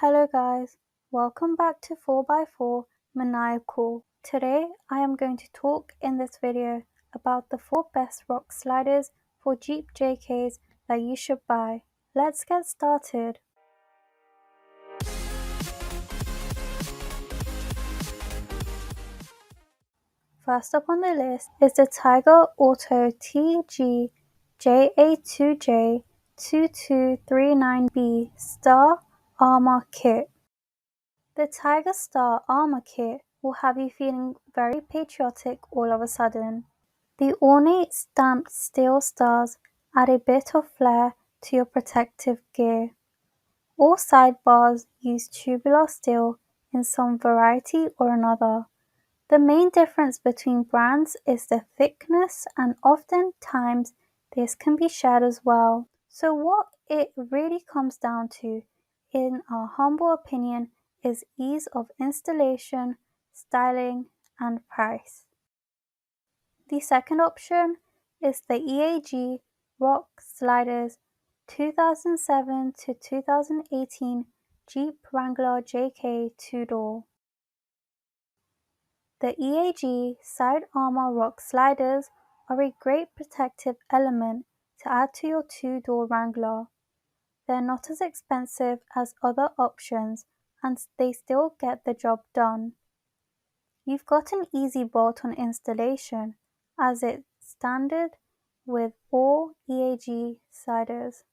Hello guys, welcome back to 4x4 Maniacal. Today I am going to talk in this video about the 4 best rock sliders for Jeep JKs that you should buy. Let's get started. First up on the list is the Tyger Auto TG JA2J2239B Star Armor Kit. The Tyger Star Armor Kit will have you feeling very patriotic all of a sudden. The ornate stamped steel stars add a bit of flair to your protective gear. All sidebars use tubular steel in some variety or another. The main difference between brands is the thickness, and oftentimes this can be shared as well. So what it really comes down to, in our humble opinion, is ease of installation, styling, and price. The second option is the EAG Rock Sliders 2007 to 2018 Jeep Wrangler JK 2-door. The EAG Side Armor Rock Sliders are a great protective element to add to your 2-door Wrangler. They're not as expensive as other options and they still get the job done. You've got an easy bolt-on installation as it's standard with all EAG sliders.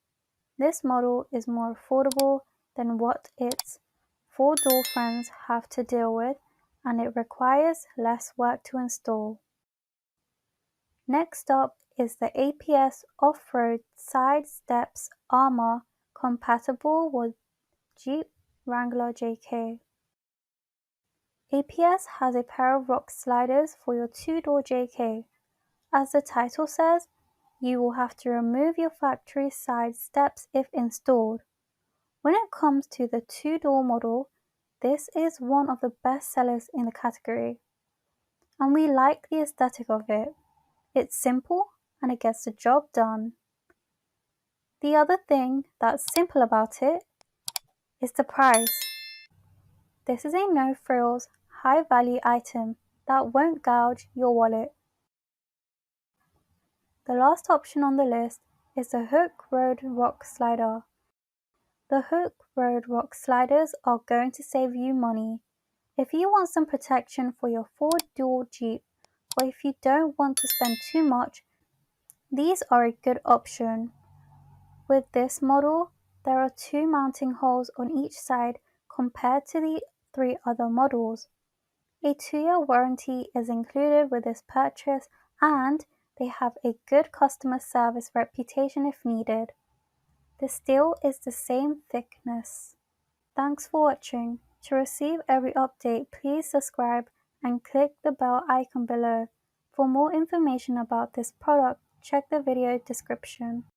This model is more affordable than what its 4-door friends have to deal with, and it requires less work to install. Next up is the APS Off-Road Side Steps Armor compatible with Jeep Wrangler JK. APS has a pair of rock sliders for your 2-door JK. As the title says, you will have to remove your factory side steps if installed. When it comes to the 2-door model, this is one of the best sellers in the category, and we like the aesthetic of it. It's simple and it gets the job done. The other thing that's simple about it is the price. This is a no-frills, high-value item that won't gouge your wallet. The last option on the list is the Hooke Road Rock Slider. The Hooke Road Rock Sliders are going to save you money. If you want some protection for your 4-door Jeep, or if you don't want to spend too much, these are a good option. With this model, there are 2 mounting holes on each side compared to the 3 other models. A 2-year warranty is included with this purchase, and they have a good customer service reputation if needed. The steel is the same thickness. Thanks for watching. To receive every update, please subscribe and click the bell icon below. For more information about this product, check the video description.